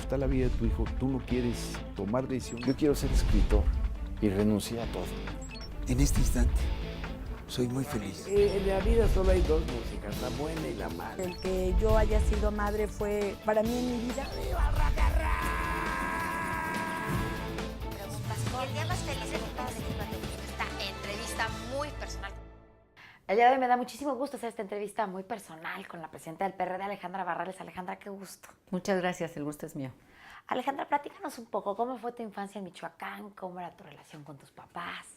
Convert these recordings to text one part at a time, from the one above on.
está la vida de tu hijo, tú no quieres tomar decisión. Yo quiero ser escritor y renuncié a todo. En este instante, soy muy feliz. En la vida solo hay dos músicas, la buena y la mala. El que yo haya sido madre fue, para mí en mi vida, ¡viva rock and roll! El día más feliz de todas esta entrevista muy personal. El día de hoy me da muchísimo gusto hacer esta entrevista muy personal con la presidenta del PRD, Alejandra Barrales. Alejandra, qué gusto. Muchas gracias, el gusto es mío. Alejandra, platícanos un poco, ¿cómo fue tu infancia en Michoacán? ¿Cómo era tu relación con tus papás?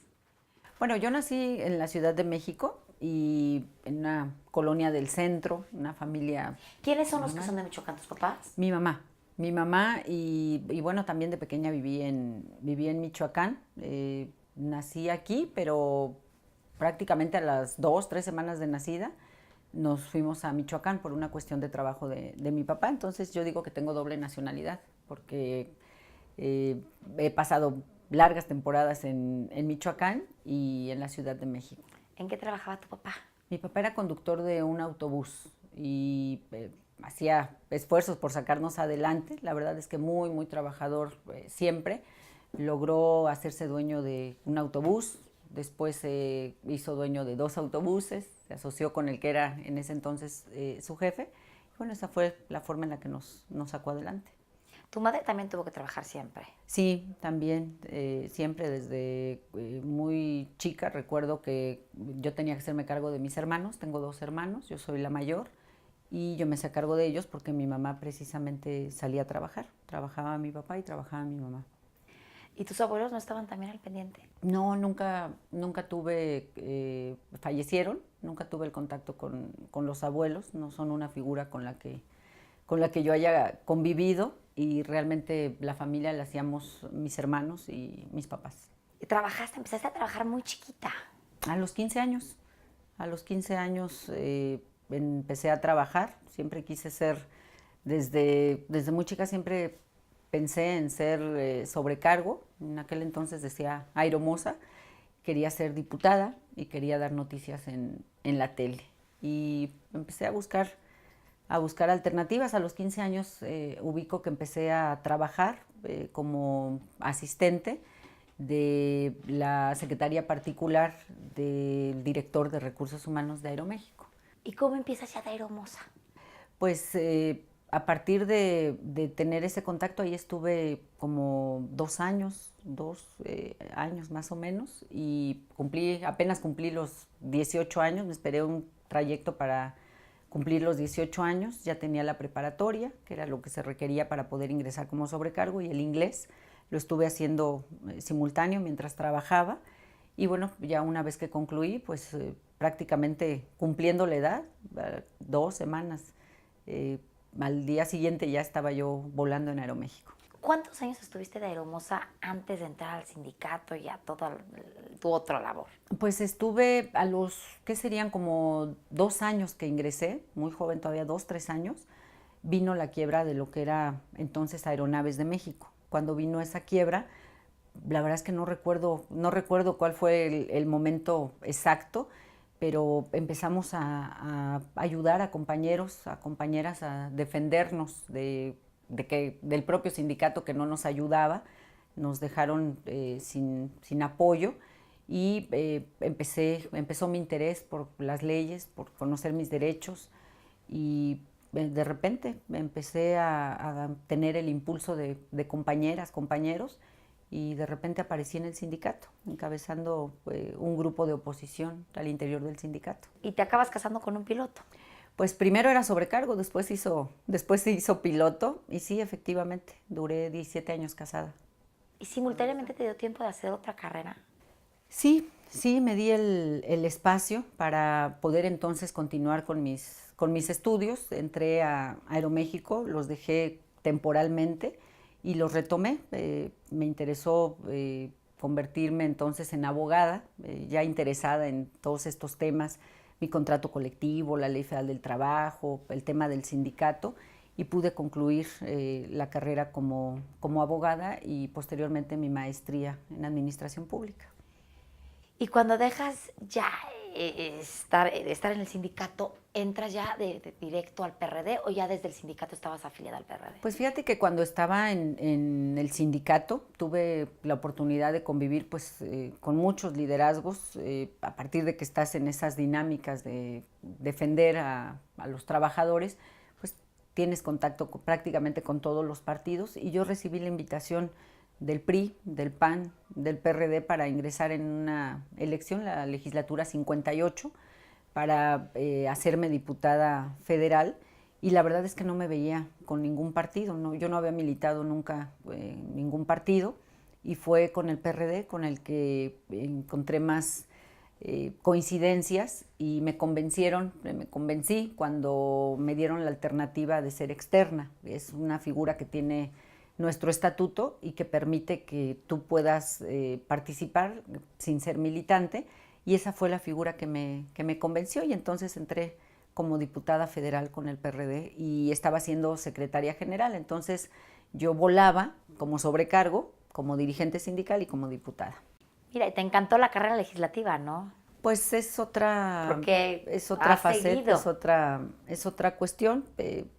Bueno, yo nací en la Ciudad de México y en una colonia del centro, una familia... ¿Quiénes son los que son de Michoacán, tus papás? Mi mamá y bueno, también de pequeña viví en Michoacán. Nací aquí, pero prácticamente a las 2, 3 semanas de nacida nos fuimos a Michoacán por una cuestión de trabajo de mi papá. Entonces yo digo que tengo doble nacionalidad porque he pasado largas temporadas en Michoacán y en la Ciudad de México. ¿En qué trabajaba tu papá? Mi papá era conductor de un autobús y hacía esfuerzos por sacarnos adelante. La verdad es que muy trabajador siempre. Logró hacerse dueño de un autobús, después se hizo dueño de 2 autobuses, se asoció con el que era en ese entonces su jefe. Y bueno, esa fue la forma en la que nos sacó adelante. ¿Tu madre también tuvo que trabajar siempre? Sí, también, siempre desde muy chica. Recuerdo que yo tenía que hacerme cargo de mis hermanos, tengo 2 hermanos, yo soy la mayor, y yo me hacía cargo de ellos porque mi mamá precisamente salía a trabajar. Trabajaba mi papá y trabajaba mi mamá. ¿Y tus abuelos no estaban también al pendiente? No, nunca tuve, fallecieron, nunca tuve el contacto con los abuelos, no son una figura con la que yo haya convivido, y realmente la familia la hacíamos mis hermanos y mis papás. ¿Y empezaste a trabajar muy chiquita? A los 15 años. Empecé a trabajar. Siempre quise ser, desde muy chica siempre pensé en ser sobrecargo. En aquel entonces decía aeromoza. Quería ser diputada y quería dar noticias en la tele. Y empecé a buscar alternativas. A los 15 años ubico que empecé a trabajar como asistente de la secretaria particular del director de Recursos Humanos de Aeroméxico. ¿Y cómo empiezas ya de aeromoza? Pues a partir de tener ese contacto, ahí estuve como 2 años más o menos, y apenas cumplí los 18 años, me esperé un trayecto para cumplir los 18 años, ya tenía la preparatoria, que era lo que se requería para poder ingresar como sobrecargo, y el inglés lo estuve haciendo simultáneo mientras trabajaba. Y bueno, ya una vez que concluí, pues prácticamente cumpliendo la edad, 2 semanas, al día siguiente ya estaba yo volando en Aeroméxico. ¿Cuántos años estuviste de aeromoza antes de entrar al sindicato y a toda tu otra labor? Pues estuve a los, ¿qué serían? Como 2 años que ingresé, muy joven todavía, 2, 3 años, vino la quiebra de lo que era entonces Aeronaves de México. Cuando vino esa quiebra, la verdad es que no recuerdo cuál fue el momento exacto, pero empezamos a ayudar a compañeros, a compañeras a defendernos del propio sindicato que no nos ayudaba. Nos dejaron sin apoyo, y empezó mi interés por las leyes, por conocer mis derechos, y de repente empecé a tener el impulso de compañeras, compañeros, y de repente aparecí en el sindicato, encabezando un grupo de oposición al interior del sindicato. ¿Y te acabas casando con un piloto? Pues primero era sobrecargo, después se hizo piloto, y sí, efectivamente, duré 17 años casada. ¿Y simultáneamente te dio tiempo de hacer otra carrera? Sí, me di el espacio para poder entonces continuar con mis estudios. Entré a Aeroméxico, los dejé temporalmente y los retomé. Me interesó convertirme entonces en abogada, ya interesada en todos estos temas, mi contrato colectivo, la Ley Federal del Trabajo, el tema del sindicato, y pude concluir la carrera como abogada y posteriormente mi maestría en Administración Pública. Y cuando dejas ya estar en el sindicato, ¿entras ya de directo al PRD o ya desde el sindicato estabas afiliada al PRD? Pues fíjate que cuando estaba en el sindicato tuve la oportunidad de convivir pues, con muchos liderazgos, a partir de que estás en esas dinámicas de defender a los trabajadores, pues tienes contacto prácticamente con todos los partidos, y yo recibí la invitación del PRI, del PAN, del PRD para ingresar en una elección, la legislatura 58, para hacerme diputada federal, y la verdad es que no me veía con ningún partido, no, yo no había militado nunca en ningún partido, y fue con el PRD con el que encontré más coincidencias, y me convencí cuando me dieron la alternativa de ser externa. Es una figura que tiene nuestro estatuto y que permite que tú puedas participar sin ser militante, y esa fue la figura que me convenció, y entonces entré como diputada federal con el PRD y estaba siendo secretaria general. Entonces yo volaba como sobrecargo, como dirigente sindical y como diputada. Mira, y te encantó la carrera legislativa, ¿no? Pues es otra, Porque es otra has faceta, seguido. es otra cuestión.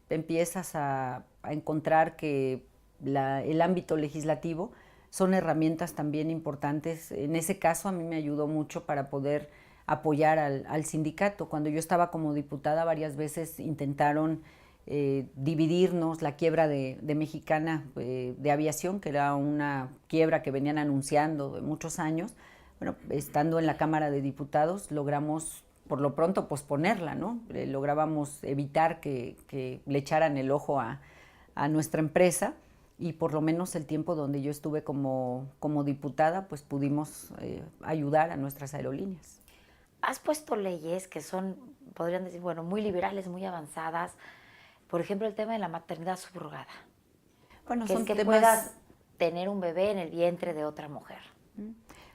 Empiezas a encontrar que el ámbito legislativo son herramientas también importantes. En ese caso a mí me ayudó mucho para poder apoyar al sindicato. Cuando yo estaba como diputada, varias veces intentaron dividirnos, la quiebra de Mexicana de Aviación, que era una quiebra que venían anunciando de muchos años. Bueno, estando en la Cámara de Diputados logramos por lo pronto posponerla, ¿no? Lográbamos evitar que le echaran el ojo a nuestra empresa, y por lo menos el tiempo donde yo estuve como diputada, pues pudimos ayudar a nuestras aerolíneas. Has puesto leyes que son, podrían decir, bueno, muy liberales, muy avanzadas. Por ejemplo, el tema de la maternidad subrogada. Bueno, Que son es que temas, puedas tener un bebé en el vientre de otra mujer.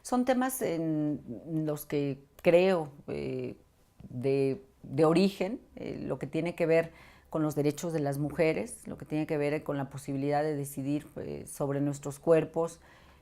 son temas en los que creo de origen, lo que tiene que ver con los derechos de las mujeres, lo que tiene que ver con la posibilidad de decidir sobre nuestros cuerpos,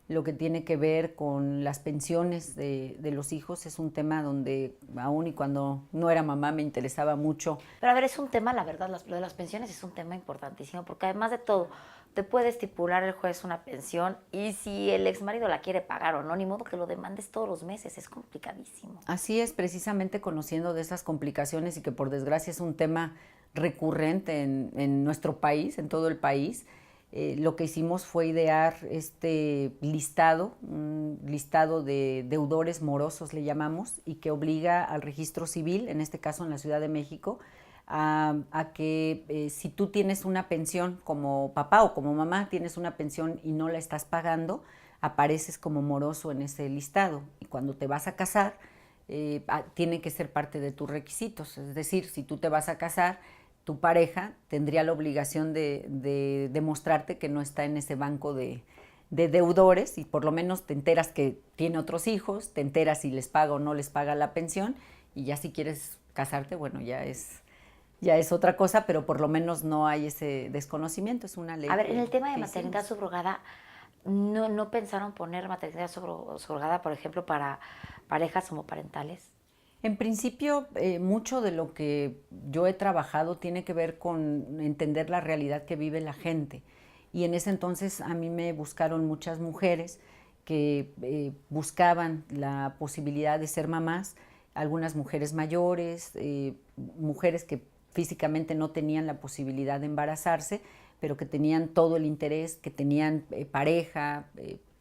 lo que tiene que ver con las pensiones de los hijos. Es un tema donde aún y cuando no era mamá me interesaba mucho. Pero a ver, es un tema, la verdad, lo de las pensiones es un tema importantísimo, porque además de todo, te puede estipular el juez una pensión, y si el exmarido la quiere pagar o no, ni modo que lo demandes todos los meses, es complicadísimo. Así es, precisamente conociendo de esas complicaciones, y que por desgracia es un tema recurrente en nuestro país, en todo el país, lo que hicimos fue idear este listado, un listado de deudores morosos le llamamos, y que obliga al registro civil, en este caso en la Ciudad de México, a que si tú tienes una pensión como papá o como mamá, tienes una pensión y no la estás pagando, apareces como moroso en ese listado, y cuando te vas a casar, tiene que ser parte de tus requisitos. Es decir, si tú te vas a casar, tu pareja tendría la obligación de demostrarte que no está en ese banco de deudores, y por lo menos te enteras que tiene otros hijos, te enteras si les paga o no les paga la pensión, y ya si quieres casarte, bueno, ya es otra cosa, pero por lo menos no hay ese desconocimiento. Es una ley. A ver, en el tema de que maternidad hicimos. subrogada, ¿no pensaron poner maternidad subrogada, por ejemplo, para parejas homoparentales? En principio, mucho de lo que yo he trabajado tiene que ver con entender la realidad que vive la gente. Y en ese entonces a mí me buscaron muchas mujeres que buscaban la posibilidad de ser mamás, algunas mujeres mayores, mujeres que físicamente no tenían la posibilidad de embarazarse, pero que tenían todo el interés, que tenían pareja,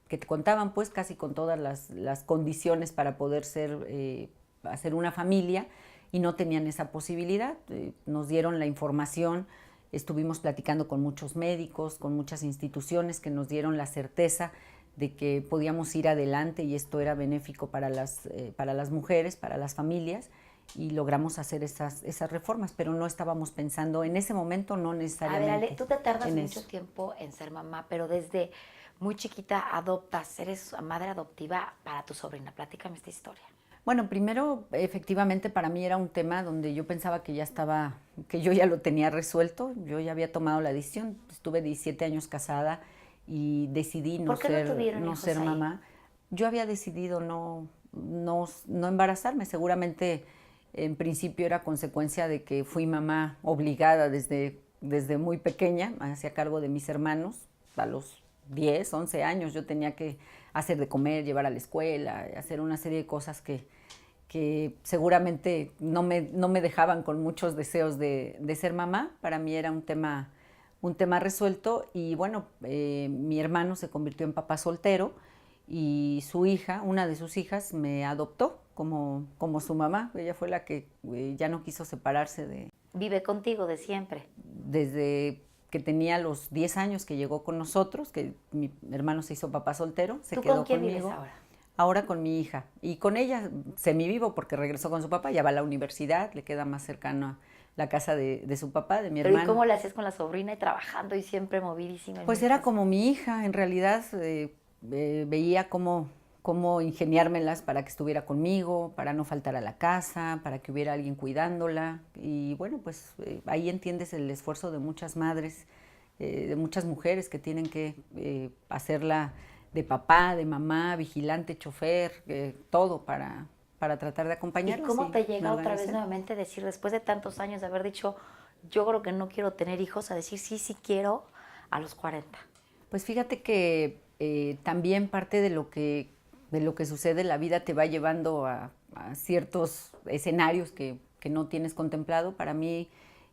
que te contaban pues casi con todas las condiciones para poder hacer una familia, y no tenían esa posibilidad. Nos dieron la información, estuvimos platicando con muchos médicos, con muchas instituciones que nos dieron la certeza de que podíamos ir adelante, y esto era benéfico para las mujeres, para las familias, y logramos hacer esas reformas, pero no estábamos pensando en ese momento, no necesariamente. A ver, Ale, tú te tardas en mucho eso. tiempo en ser mamá, pero desde muy chiquita adoptas, eres madre adoptiva para tu sobrina. Platícame esta historia. Bueno, primero, efectivamente, para mí era un tema donde yo pensaba que yo ya lo tenía resuelto. Yo ya había tomado la decisión. Estuve 17 años casada y decidí no ¿Por qué no tuvieron no hijos ser ahí? mamá. Yo había decidido no embarazarme. Seguramente En principio era consecuencia de que fui mamá obligada desde muy pequeña, me hacía cargo de mis hermanos. A los 10, 11 años yo tenía que hacer de comer, llevar a la escuela, hacer una serie de cosas que seguramente no me dejaban con muchos deseos de ser mamá. Para mí era un tema resuelto y bueno, mi hermano se convirtió en papá soltero y su hija, una de sus hijas, me adoptó como su mamá. Ella fue la que ya no quiso separarse de... Vive contigo de siempre. Desde que tenía los 10 años que llegó con nosotros, que mi hermano se hizo papá soltero, se ¿Tú quedó con quién conmigo. vives ahora? Ahora con mi hija. Y con ella semivivo porque regresó con su papá, ya va a la universidad, le queda más cercano a la casa de su papá, de mi Pero hermano. ¿y cómo le hacías con la sobrina y trabajando y siempre movidísima? Pues era como mi hija, en realidad veía cómo ingeniármelas para que estuviera conmigo, para no faltar a la casa, para que hubiera alguien cuidándola. Y bueno, pues ahí entiendes el esfuerzo de muchas madres, de muchas mujeres que tienen que hacerla de papá, de mamá, vigilante, chofer, todo para tratar de acompañarlos. ¿Y cómo te llega me otra vez organicé. nuevamente decir, después de tantos años de haber dicho, yo creo que no quiero tener hijos, a decir sí quiero a los 40? Pues fíjate que también parte de lo que sucede, la vida te va llevando a ciertos escenarios que no tienes contemplado. Para mí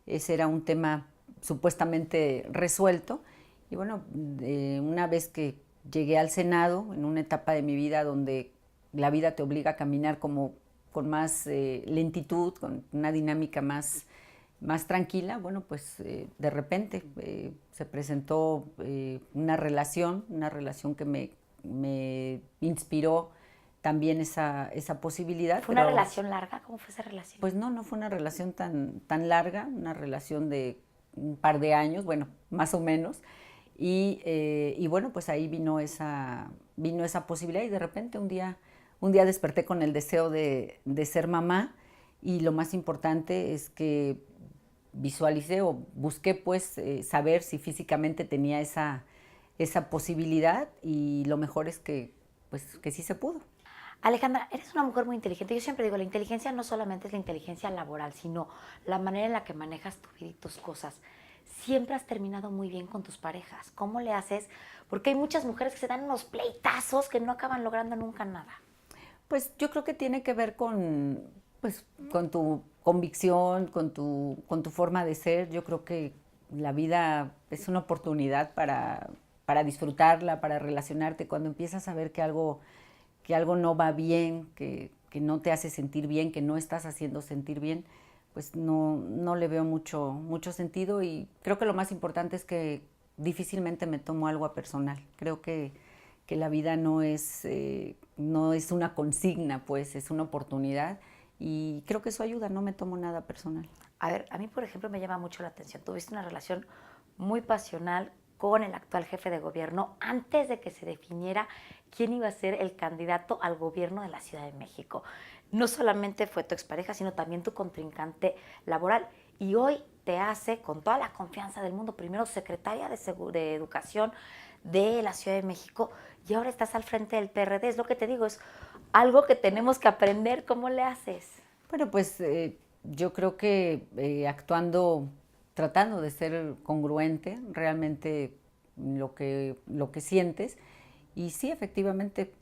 ese era un tema supuestamente resuelto. Y bueno, una vez que llegué al Senado, en una etapa de mi vida donde la vida te obliga a caminar como con más lentitud, con una dinámica más tranquila, bueno, pues de repente se presentó una relación que me inspiró también esa posibilidad. ¿Fue una relación larga? ¿Cómo fue esa relación? Pues no fue una relación tan larga, una relación de un par de años, bueno, más o menos. Y bueno, pues ahí vino esa posibilidad y de repente un día desperté con el deseo de ser mamá y lo más importante es que visualicé o busqué pues saber si físicamente tenía esa posibilidad y lo mejor es que sí se pudo. Alejandra, eres una mujer muy inteligente. Yo siempre digo, la inteligencia no solamente es la inteligencia laboral, sino la manera en la que manejas tu vida y tus cosas. Siempre has terminado muy bien con tus parejas. ¿Cómo le haces? Porque hay muchas mujeres que se dan unos pleitazos que no acaban logrando nunca nada. Pues yo creo que tiene que ver con tu convicción, con tu forma de ser. Yo creo que la vida es una oportunidad para disfrutarla, para relacionarte. Cuando empiezas a ver que algo no va bien, que no te hace sentir bien, que no estás haciendo sentir bien, pues no le veo mucho sentido y creo que lo más importante es que difícilmente me tomo algo a personal. Creo que la vida no es una consigna, pues es una oportunidad y creo que eso ayuda, no me tomo nada personal. A ver, a mí, por ejemplo, me llama mucho la atención. Tuviste una relación muy pasional con el actual jefe de gobierno antes de que se definiera quién iba a ser el candidato al gobierno de la Ciudad de México. No solamente fue tu expareja, sino también tu contrincante laboral. Y hoy te hace, con toda la confianza del mundo, primero secretaria de Educación de la Ciudad de México y ahora estás al frente del PRD. Es lo que te digo, es algo que tenemos que aprender. ¿Cómo le haces? Bueno, pues yo creo que tratando de ser congruente, realmente lo que sientes. Y sí, efectivamente,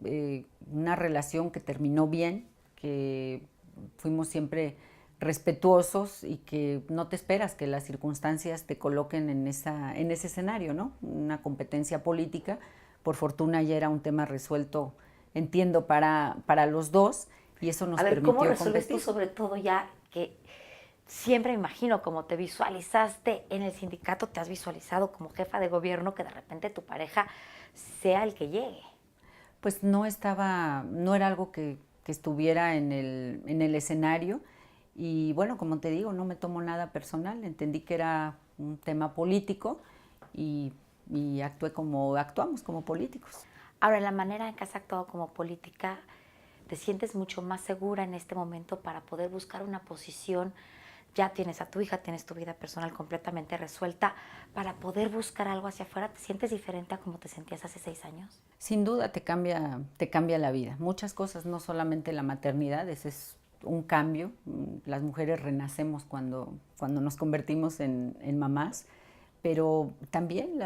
una relación que terminó bien, que fuimos siempre respetuosos y que no te esperas que las circunstancias te coloquen en ese escenario, ¿no? Una competencia política, por fortuna ya era un tema resuelto, entiendo, para los dos, y eso nos permitió ¿cómo resuelves competir. tú, sobre todo ya que siempre me imagino como te visualizaste en el sindicato, te has visualizado como jefa de gobierno, que de repente tu pareja sea el que llegue? Pues no era algo que estuviera en el escenario y bueno, como te digo, no me tomo nada personal, entendí que era un tema político y actuamos como políticos. Ahora, en la manera en que has actuado como política, ¿te sientes mucho más segura en este momento para poder buscar una posición? Ya tienes a tu hija, tienes tu vida personal completamente resuelta, para poder buscar algo hacia afuera. ¿Te sientes diferente a como te sentías hace 6 años? Sin duda te cambia la vida. Muchas cosas, no solamente la maternidad, ese es un cambio. Las mujeres renacemos cuando nos convertimos en mamás, pero también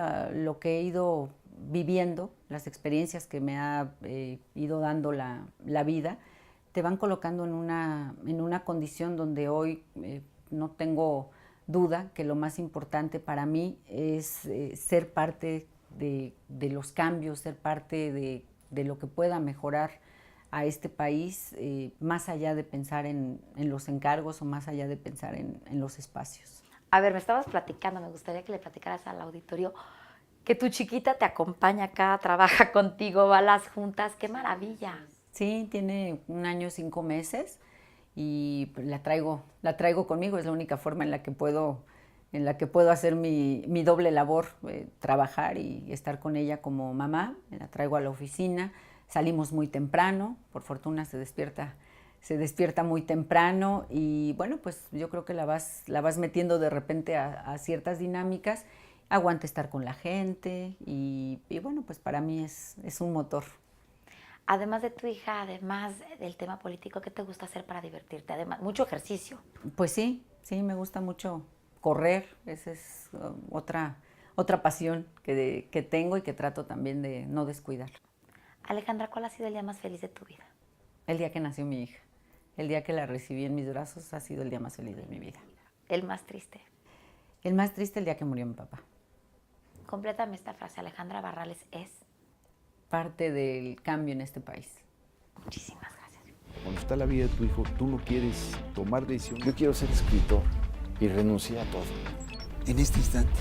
lo que he ido viviendo, las experiencias que me ha ido dando la vida, te van colocando en una condición donde hoy no tengo duda que lo más importante para mí es ser parte de los cambios, ser parte de lo que pueda mejorar a este país, más allá de pensar en los encargos o más allá de pensar en los espacios. A ver, me estabas platicando, me gustaría que le platicaras al auditorio que tu chiquita te acompaña acá, trabaja contigo, va a las juntas, ¡qué maravilla! Sí, tiene 1 año y 5 meses y la traigo conmigo, es la única forma en la que puedo hacer mi doble labor, trabajar y estar con ella como mamá. La traigo a la oficina, salimos muy temprano, por fortuna se despierta muy temprano y bueno, pues yo creo que la vas metiendo de repente a ciertas dinámicas, aguanta estar con la gente y bueno, pues para mí es un motor. Además de tu hija, además del tema político, ¿qué te gusta hacer para divertirte? Además, mucho ejercicio. Pues sí, me gusta mucho correr, esa es otra pasión que tengo y que trato también de no descuidar. Alejandra, ¿cuál ha sido el día más feliz de tu vida? El día que nació mi hija, el día que la recibí en mis brazos ha sido el día más feliz de mi vida. ¿El más triste? El más triste el día que murió mi papá. Complétame esta frase, Alejandra Barrales es... parte del cambio en este país. Muchísimas gracias. Cuando está la vida de tu hijo, tú no quieres tomar decisión. Yo quiero ser escritor y renuncié a todo. En este instante,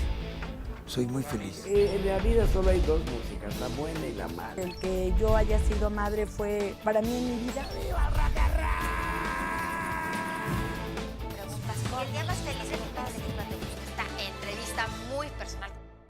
soy muy feliz. En la vida solo hay dos músicas, la buena y la mala. El que yo haya sido madre fue para mí en mi vida. Preguntas. ¿El día más feliz de tu vida? Esta entrevista muy personal.